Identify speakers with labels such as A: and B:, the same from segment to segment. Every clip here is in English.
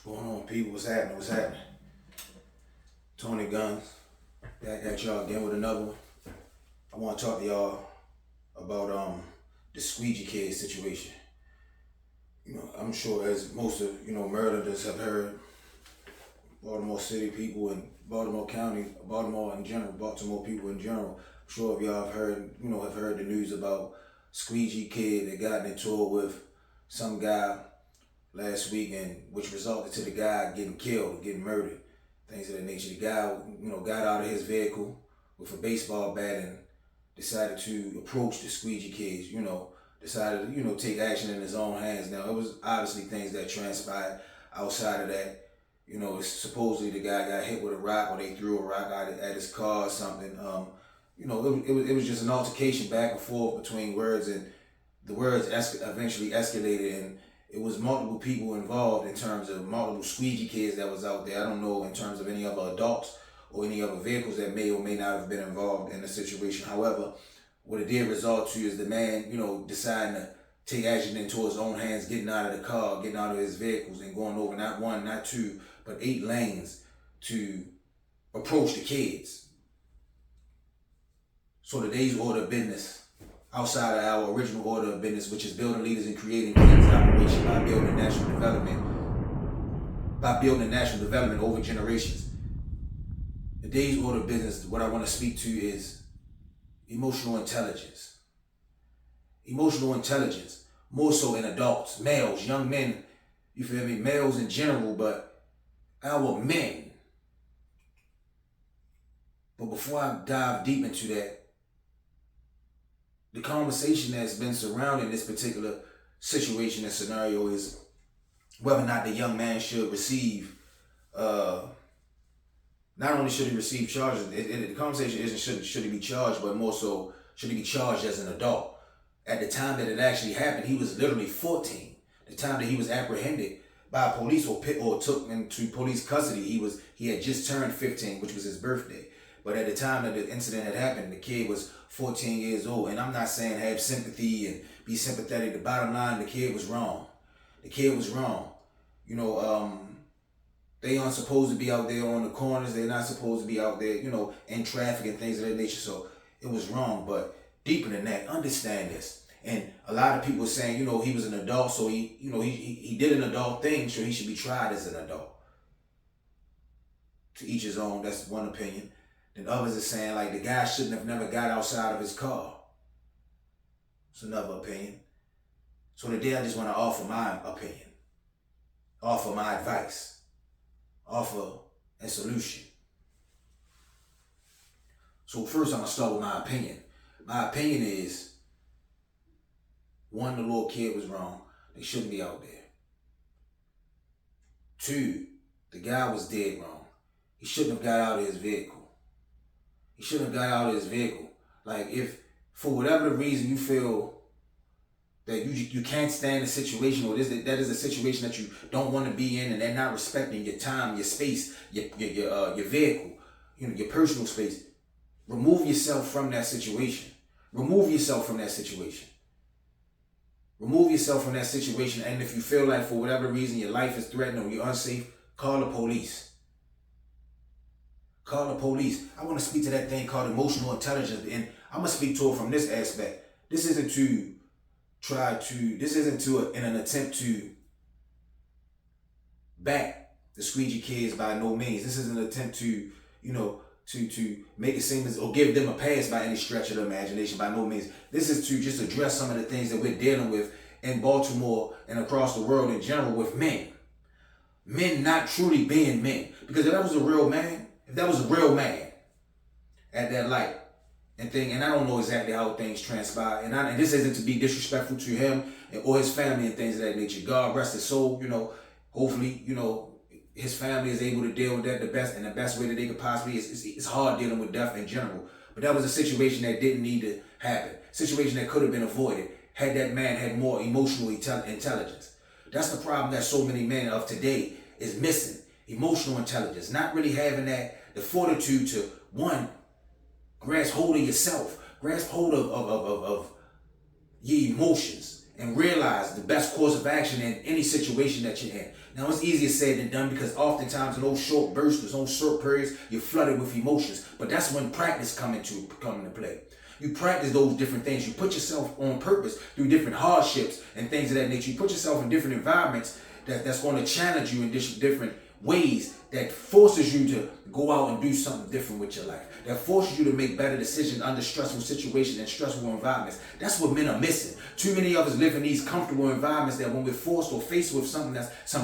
A: What's going on, people? What's happening? What's happening? Tony Guns, back at y'all again with another one. I want to talk to y'all about the squeegee kid situation. I'm sure as most of murderers have heard, Baltimore City people and Baltimore County, Baltimore in general, Baltimore people in general. I'm sure if y'all have heard the news about squeegee kid that got into it with some guy last week, and which resulted to the guy getting killed, getting murdered, things of that nature. The guy, got out of his vehicle with a baseball bat and decided to approach the squeegee kids. Decided to take action in his own hands. Now it was obviously things that transpired outside of that. Supposedly the guy got hit with a rock, or they threw a rock at his car or something. It was just an altercation back and forth between words, and the words eventually escalated, and it was multiple people involved in terms of multiple squeegee kids that was out there. I don't know in terms of any other adults or any other vehicles that may or may not have been involved in the situation. However, what it did result to is the man, deciding to take action into his own hands, getting out of the car, getting out of his vehicles, and going over not one, not two, but 8 lanes to approach the kids. So today's order of business, outside of our original order of business, which is building leaders and creating kids operation by building national development over generations. Today's order of business, what I want to speak to is emotional intelligence. Emotional intelligence, more so in adults, males, young men, you feel me, males in general, but our men. But before I dive deep into that, the conversation that's been surrounding this particular situation and scenario is whether or not the young man should receive, not only should he receive charges, the conversation isn't should he be charged, but more so should he be charged as an adult. At the time that it actually happened, he was literally 14. The time that he was apprehended by police or took into police custody, he had just turned 15, which was his birthday. But at the time that the incident had happened, the kid was 14 years old. And I'm not saying have sympathy and be sympathetic. The bottom line, the kid was wrong. The kid was wrong. They aren't supposed to be out there on the corners. They're not supposed to be out there, in traffic and things of that nature. So it was wrong. But deeper than that, understand this. And a lot of people are saying, he was an adult, so he did an adult thing, so he should be tried as an adult. To each his own. That's one opinion. Then others are saying, like, the guy shouldn't have never got outside of his car. It's another opinion. So today I just want to offer my opinion, offer my advice, offer a solution. So first I'm going to start with my opinion. My opinion is, 1, the little kid was wrong. They shouldn't be out there. 2, the guy was dead wrong. He shouldn't have got out of his vehicle. He shouldn't have got out of his vehicle. Like, if for whatever the reason you feel that you can't stand the situation, or that is a situation that you don't want to be in, and they're not respecting your time, your space, your vehicle, your personal space, remove yourself from that situation. Remove yourself from that situation. Remove yourself from that situation. And if you feel like for whatever reason your life is threatened or you're unsafe, call the police. Call the police. I want to speak to that thing called emotional intelligence, and I'm going to speak to it from this aspect. This isn't in an attempt to back the squeegee kids by no means. This is an attempt to, to make it seem as, or give them a pass by any stretch of the imagination, by no means. This is to just address some of the things that we're dealing with in Baltimore and across the world in general with men. Men not truly being men. Because if that was a real man at that light and thing, and I don't know exactly how things transpire, and this isn't to be disrespectful to him or his family and things of that nature. God rest his soul, hopefully, his family is able to deal with that the best way that they could possibly. It's hard dealing with death in general, but that was a situation that didn't need to happen. Situation that could have been avoided had that man had more emotional intelligence. That's the problem that so many men of today is missing. Emotional intelligence, not really having the fortitude to, 1, grasp hold of yourself, grasp hold of your emotions, and realize the best course of action in any situation that you're in. Now, it's easier said than done because oftentimes in those short bursts, those short periods, you're flooded with emotions. But that's when practice come into play. You practice those different things. You put yourself on purpose through different hardships and things of that nature. You put yourself in different environments that's going to challenge you in different ways that forces you to go out and do something different with your life. That forces you to make better decisions under stressful situations and stressful environments. That's what men are missing. Too many of us live in these comfortable environments that when we're forced or faced with some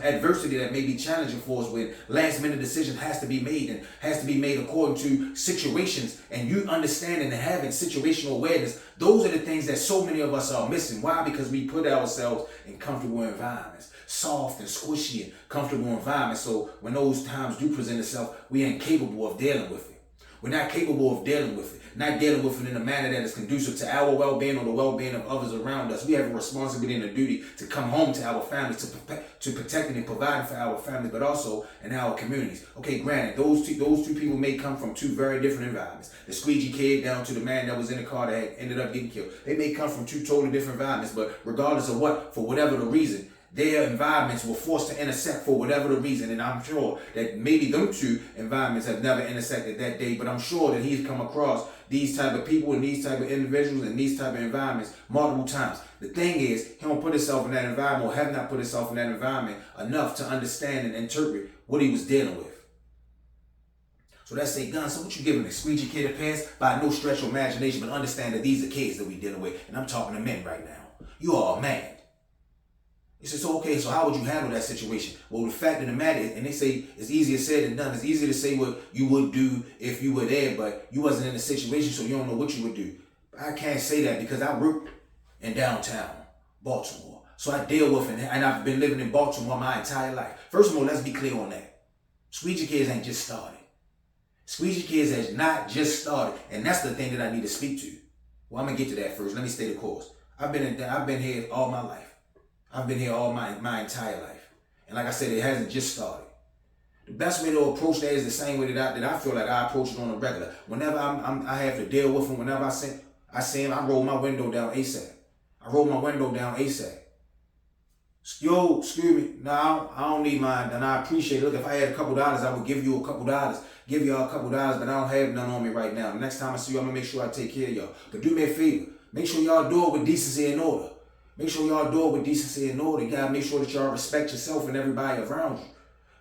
A: adversity that may be challenging for us, when last minute decision has to be made and has to be made according to situations, and you understanding and having situational awareness, those are the things that so many of us are missing. Why? Because we put ourselves in comfortable environments, soft and squishy and comfortable environments. So when those times do present itself, we are incapable of dealing with it. We're not capable of dealing with it, not dealing with it in a manner that is conducive to our well-being or the well-being of others around us. We have a responsibility and a duty to come home to our families, to protecting and providing for our families, but also in our communities. Okay, granted, those two people may come from two very different environments. The squeegee kid down to the man that was in the car that ended up getting killed. They may come from two totally different environments, but regardless of what, for whatever the reason, their environments were forced to intersect for whatever the reason. And I'm sure that maybe them two environments have never intersected that day, but I'm sure that he's come across these type of people and these type of individuals and these type of environments multiple times. The thing is, he don't put himself in that environment or have not put himself in that environment enough to understand and interpret what he was dealing with. So that's say, Gun, so what you giving a squeegee kid a pass? By no stretch of imagination, but understand that these are kids that we dealing with. And I'm talking to men right now. You are a man. He says, so okay, so how would you handle that situation? Well, the fact of the matter is, and they say it's easier said than done. It's easier to say what you would do if you were there, but you wasn't in the situation, so you don't know what you would do. I can't say that because I work in downtown Baltimore. So I deal with it, and I've been living in Baltimore my entire life. First of all, let's be clear on that. Squeegee Kids ain't just started. Squeegee Kids has not just started, and that's the thing that I need to speak to. Well, I'm gonna get to that first. Let me stay the course. I've been here all my life. I've been here all my entire life. And like I said, it hasn't just started. The best way to approach that is the same way that I feel like I approach it on a regular. Whenever I have to deal with him, whenever I see him, I roll my window down ASAP. Yo, excuse me. No, I don't need mine, and I appreciate it. Look, if I had a couple dollars, I would give you a couple dollars. Give y'all a couple dollars, but I don't have none on me right now. The next time I see you, I'm gonna make sure I take care of y'all. But do me a favor. Make sure y'all do it with decency and order. Make sure y'all do it with decency and order. You gotta make sure that y'all respect yourself and everybody around you.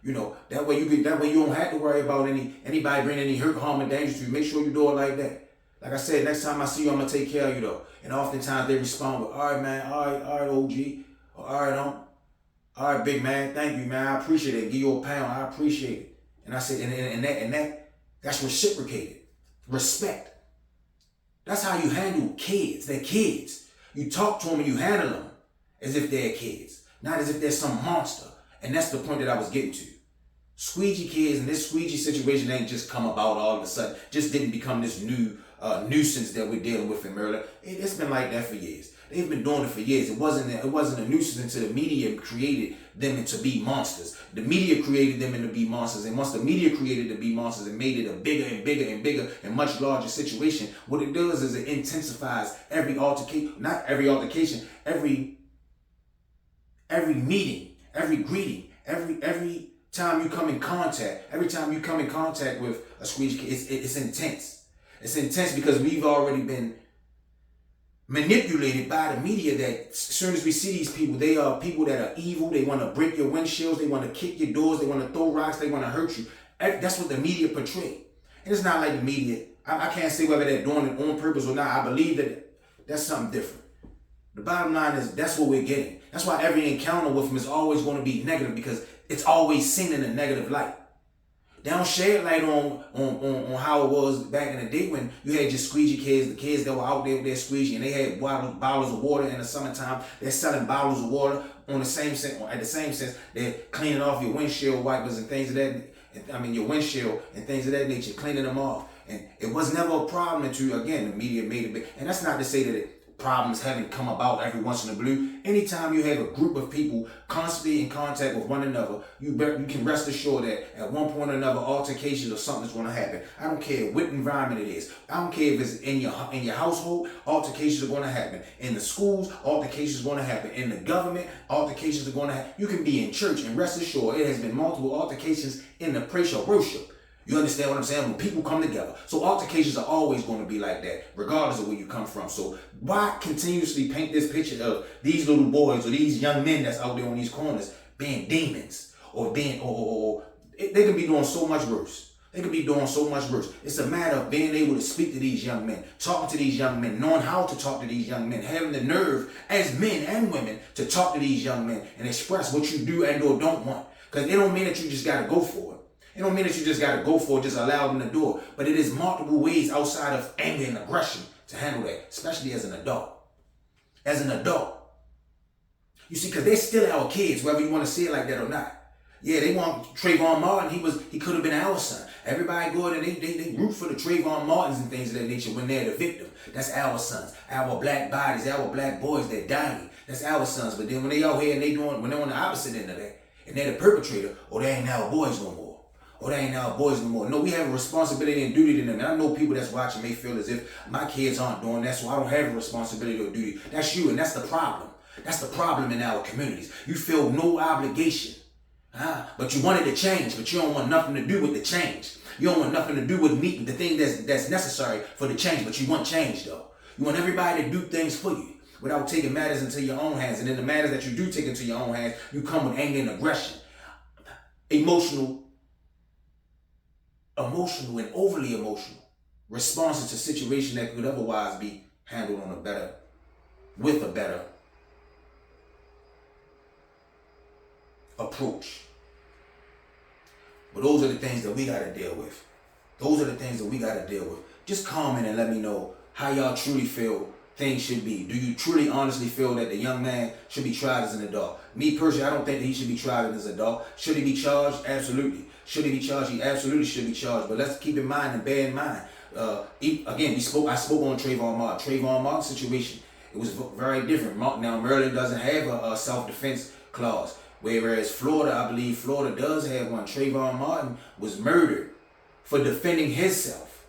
A: You know, that way you don't have to worry about anybody bringing any hurt, harm, and danger to you. Make sure you do it like that. Like I said, next time I see you, I'm gonna take care of you though. And oftentimes they respond with, all right, man, all right, OG, or all right, big man, thank you, man, I appreciate it. Give you a pound, I appreciate it. And I said, and that's reciprocated. Respect. That's how you handle kids. They're kids. You talk to them and you handle them as if they're kids, not as if they're some monster. And that's the point that I was getting to. Squeegee Kids and this squeegee situation ain't just come about all of a sudden, just didn't become this new nuisance that we're dealing with in Maryland. It's been like that for years. They've been doing it for years. It wasn't a nuisance until the media created them to be monsters. The media created them to be monsters. And once the media created to be monsters and made it a bigger and bigger and bigger and much larger situation, what it does is it intensifies every altercation, not every altercation, every meeting, every greeting, every time you come in contact, with a squeegee kid, it's intense. It's intense because we've already been manipulated by the media that as soon as we see these people, they are people that are evil. They want to break your windshields. They want to kick your doors. They want to throw rocks. They want to hurt you. That's what the media portray. And it's not like the media. I can't say whether they're doing it on purpose or not. I believe that that's something different. The bottom line is that's what we're getting. That's why every encounter with them is always going to be negative because it's always seen in a negative light. They don't shed light on how it was back in the day when you had your squeegee kids, the kids that were out there with their squeegee, and they had bottles of water in the summertime. They're selling bottles of water at the same sense. They're cleaning off your windshield wipers and things of that. Your windshield and things of that nature, cleaning them off. And it was never a problem until, again, the media made it big. And that's not to say that problems haven't come about every once in a blue. Anytime you have a group of people constantly in contact with one another, you can rest assured that at one point or another, altercations or something's going to happen. I don't care what environment it is. I don't care if it's in your household, altercations are going to happen. In the schools, altercations are going to happen. In the government, altercations are going to happen. You can be in church and rest assured it has been multiple altercations in the praise or worship. You understand what I'm saying? When people come together. So altercations are always going to be like that, regardless of where you come from. So why continuously paint this picture of these little boys or these young men that's out there on these corners being demons or being, or they could be doing so much worse. They could be doing so much worse. It's a matter of being able to speak to these young men, talking to these young men, knowing how to talk to these young men, having the nerve as men and women to talk to these young men and express what you do and or don't want. Because it don't mean that you just got to go for it. It don't mean that you just got to go for it, just allow them to do it. But it is multiple ways outside of anger and aggression to handle that, especially as an adult. As an adult. You see, because they're still our kids, whether you want to see it like that or not. Yeah, they want Trayvon Martin. He could have been our son. Everybody go in and they root for the Trayvon Martins and things of that nature when they're the victim. That's our sons, our black bodies, our black boys, they're dying. That's our sons. But then when they out here and when they're on the opposite end of that, and they're the perpetrator, or they ain't our boys no more. Or they ain't our boys no more. No, we have a responsibility and duty to them. And I know people that's watching may feel as if my kids aren't doing that, so I don't have a responsibility or duty. That's you, and that's the problem. That's the problem in our communities. You feel no obligation. But you wanted to change, but you don't want nothing to do with the change. You don't want nothing to do with the thing that's necessary for the change, but you want change though. You want everybody to do things for you without taking matters into your own hands. And in the matters that you do take into your own hands, you come with anger and aggression. Emotional and overly emotional responses to situations that could otherwise be handled with a better approach. But those are the things that we got to deal with. Just comment and let me know how y'all truly feel things should be. Do you truly honestly feel that the young man should be tried as an adult? Me personally, I don't think that he should be tried as an adult. Should he be charged? Absolutely. Should he be charged? He absolutely should be charged. But let's keep in mind and bear in mind. I spoke on Trayvon Martin. Trayvon Martin's situation, it was very different. Now, Maryland doesn't have a self-defense clause. Whereas Florida, I believe Florida does have one. Trayvon Martin was murdered for defending himself.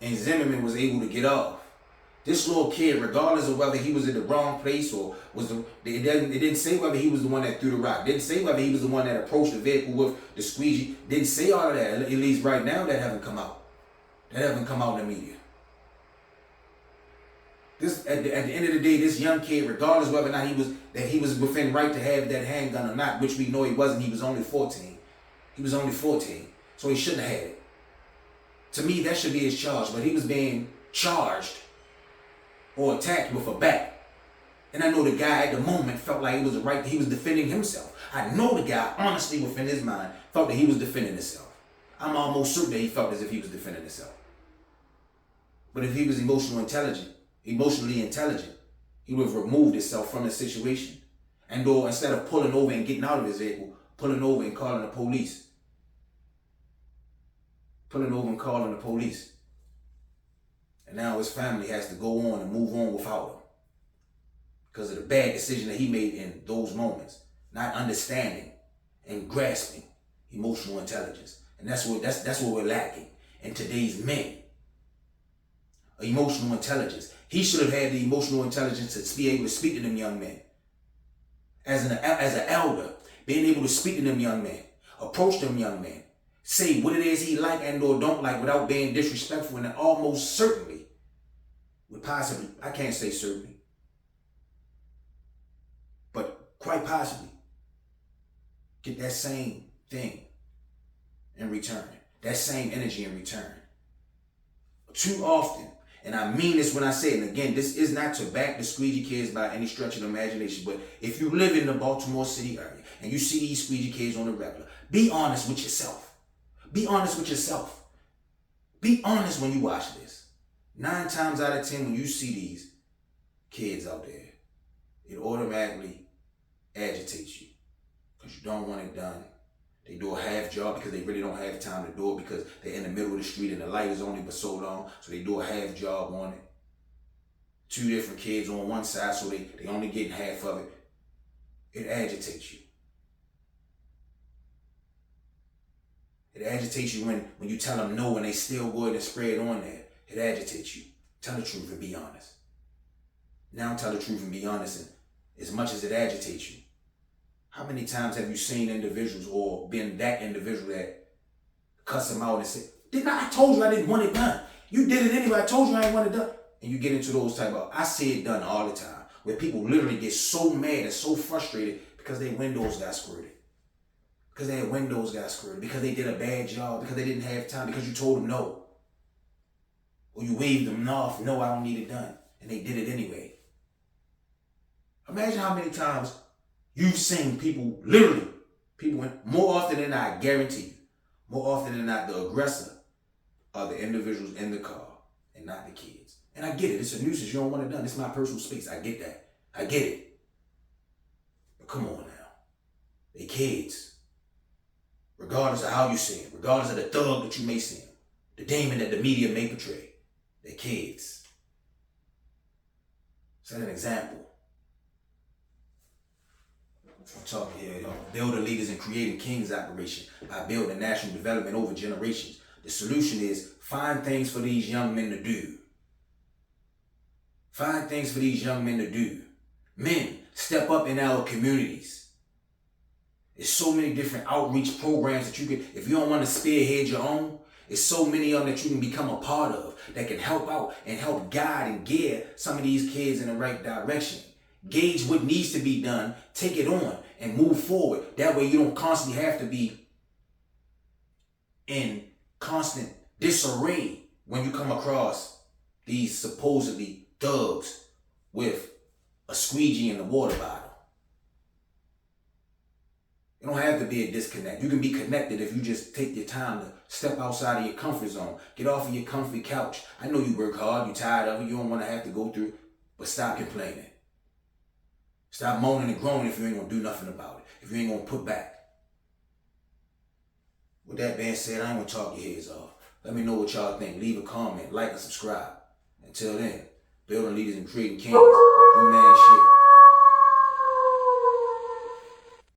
A: And Zimmerman was able to get off. This little kid, regardless of whether he was in the wrong place or it didn't say whether he was the one that threw the rock. It didn't say whether he was the one that approached the vehicle with the squeegee. Didn't say all of that. At least right now, that haven't come out. That haven't come out in the media. This at the end of the day, this young kid, regardless whether or not he was within right to have that handgun or not, which we know he wasn't. He was only 14. So he shouldn't have had it. To me, that should be his charge. But he was being charged or attacked with a bat. And I know the guy at the moment felt like it was right that he was defending himself. I know the guy, honestly, within his mind, felt that he was defending himself. I'm almost certain that he felt as if he was defending himself. But if he was emotionally intelligent, he would have removed himself from the situation. And though instead of pulling over and getting out of his vehicle, pulling over and calling the police. And now his family has to go on and move on without him because of the bad decision that he made in those moments, not understanding and grasping emotional intelligence. And that's what we're lacking in today's men. Emotional intelligence. He should have had the emotional intelligence to be able to speak to them young men. As an elder, being able to speak to them young men, approach them young men, say what it is he like and or don't like without being disrespectful, and almost certainly would possibly, I can't say certainly, but quite possibly get that same thing in return, that same energy in return. Too often, and I mean this when I say it, and again, this is not to back the squeegee kids by any stretch of the imagination, but if you live in the Baltimore City area and you see these squeegee kids on the regular, be honest with yourself. Be honest with yourself. Be honest when you watch this. 9 times out of 10, when you see these kids out there, it automatically agitates you because you don't want it done. They do a half job because they really don't have time to do it because they're in the middle of the street and the light is only but so long, so they do a half job on it. two different kids on one side, so they only getting half of it. It agitates you. It agitates you when you tell them no and they still go ahead and spread on there. It agitates you. Tell the truth and be honest. Now tell the truth and be honest, and as much as it agitates you. How many times have you seen individuals or been that individual that cuss them out and say, I told you I didn't want it done. You did it anyway. I told you I didn't want it done. And you get into those type of, I see it done all the time, where people literally get so mad and so frustrated because their windows got squirted. Because their windows got squirted. Because they did a bad job. Because they didn't have time. Because you told them no. Or you waved them off. No, I don't need it done. And they did it anyway. Imagine how many times you've seen people, literally, more often than not, I guarantee you, more often than not, the aggressor are the individuals in the car and not the kids. And I get it. It's a nuisance. You don't want it done. It's my personal space. I get that. I get it. But come on now. They kids. Regardless of how you see them, regardless of the thug that you may see them, the demon that the media may portray, they're kids. Set an example. I'm talking here, y'all. Building leaders and creating kings operation by building national development over generations. The solution is find things for these young men to do. Find things for these young men to do. Men, step up in our communities. There's so many different outreach programs that you can, if you don't want to spearhead your own, there's so many of them that you can become a part of that can help out and help guide and gear some of these kids in the right direction. Gauge what needs to be done, take it on, and move forward. That way you don't constantly have to be in constant disarray when you come across these supposedly thugs with a squeegee in the water bottle. You don't have to be a disconnect. You can be connected if you just take your time to step outside of your comfort zone. Get off of your comfy couch. I know you work hard, you're tired of it, you don't want to have to go through, but stop complaining. Stop moaning and groaning if you ain't going to do nothing about it. If you ain't going to put back. With that being said, I ain't going to talk your heads off. Let me know what y'all think. Leave a comment, like, and subscribe. Until then, building leaders and creating kings.